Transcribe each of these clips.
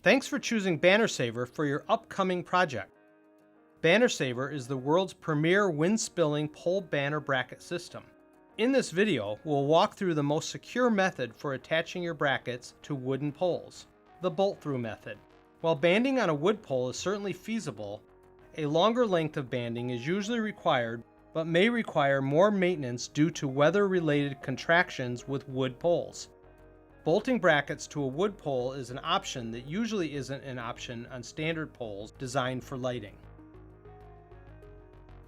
Thanks for choosing BannerSaver for your upcoming project. BannerSaver is the world's premier wind-spilling pole banner bracket system. In this video, we'll walk through the most secure method for attaching your brackets to wooden poles, the bolt-through method. While banding on a wood pole is certainly feasible, a longer length of banding is usually required, but may require more maintenance due to weather-related contractions with wood poles. Bolting brackets to a wood pole is an option that usually isn't an option on standard poles designed for lighting.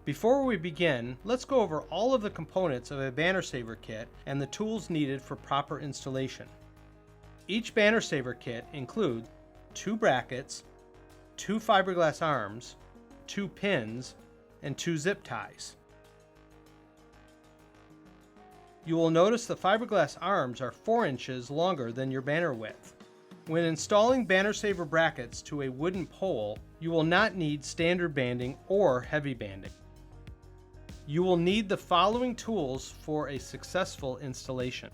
Before we begin, let's go over all of the components of a BannerSaver kit and the tools needed for proper installation. Each BannerSaver kit includes 2 brackets, 2 fiberglass arms, 2 pins, and 2 zip ties. You will notice the fiberglass arms are 4 inches longer than your banner width. When installing BannerSaver brackets to a wooden pole, you will not need standard banding or heavy banding. You will need the following tools for a successful installation: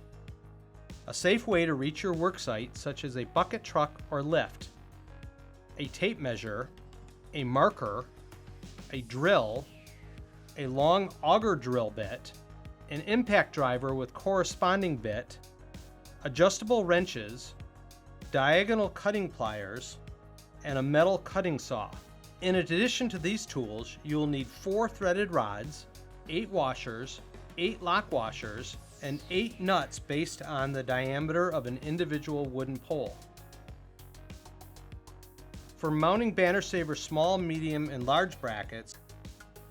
a safe way to reach your worksite, such as a bucket truck or lift, a tape measure, a marker, a drill, a long auger drill bit, an impact driver with corresponding bit, adjustable wrenches, diagonal cutting pliers, and a metal cutting saw. In addition to these tools, you will need 4 threaded rods, 8 washers, 8 lock washers, and 8 nuts based on the diameter of an individual wooden pole. For mounting BannerSaver small, medium, and large brackets,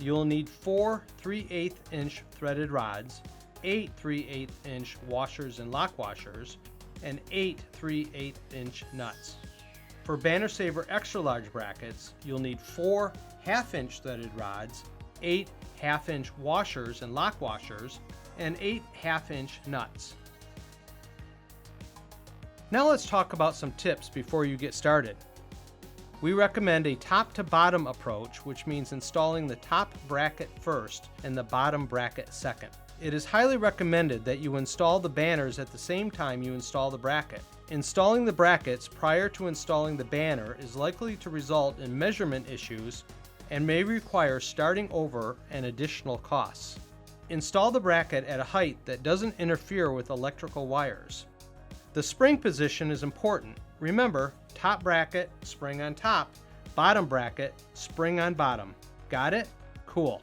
you'll need 4 3/8 inch threaded rods, 8 3/8 inch washers and lock washers, and 8 3/8 inch nuts. For BannerSaver extra large brackets, you'll need 4 1/2 inch threaded rods, 8 1/2 inch washers and lock washers, and 8 1/2 inch nuts. Now let's talk about some tips before you get started. We recommend a top to bottom approach, which means installing the top bracket first and the bottom bracket second. It is highly recommended that you install the banners at the same time you install the bracket. Installing the brackets prior to installing the banner is likely to result in measurement issues and may require starting over and additional costs. Install the bracket at a height that doesn't interfere with electrical wires. The spring position is important. Remember, top bracket, spring on top, bottom bracket, spring on bottom. Got it? Cool.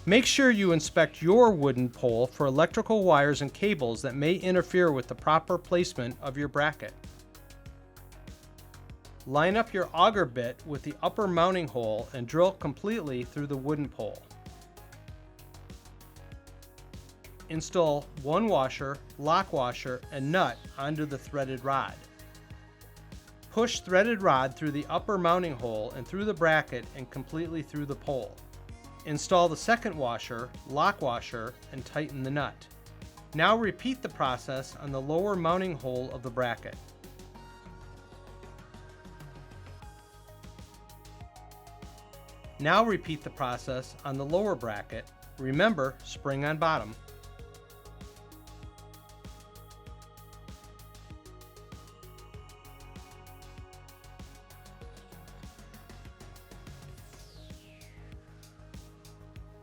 Make sure you inspect your wooden pole for electrical wires and cables that may interfere with the proper placement of your bracket. Line up your auger bit with the upper mounting hole and drill completely through the wooden pole. Install 1 washer, lock washer, and nut onto the threaded rod. Push threaded rod through the upper mounting hole and through the bracket and completely through the pole. Install the second washer, lock washer, and tighten the nut. Now repeat the process on the lower mounting hole of the bracket. Now repeat the process on the lower bracket. Remember, spring on bottom.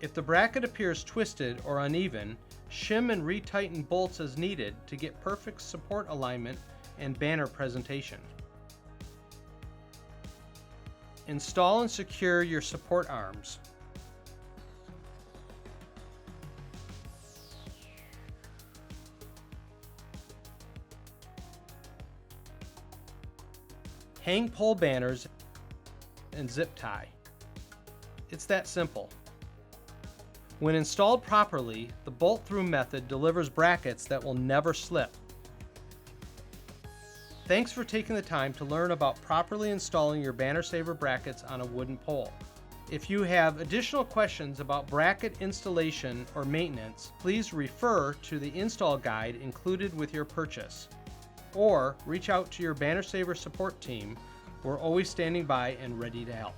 If the bracket appears twisted or uneven, shim and retighten bolts as needed to get perfect support alignment and banner presentation. Install and secure your support arms. Hang pole banners and zip tie. It's that simple. When installed properly, the bolt-through method delivers brackets that will never slip. Thanks for taking the time to learn about properly installing your BannerSaver brackets on a wooden pole. If you have additional questions about bracket installation or maintenance, please refer to the install guide included with your purchase, or reach out to your BannerSaver support team. We're always standing by and ready to help.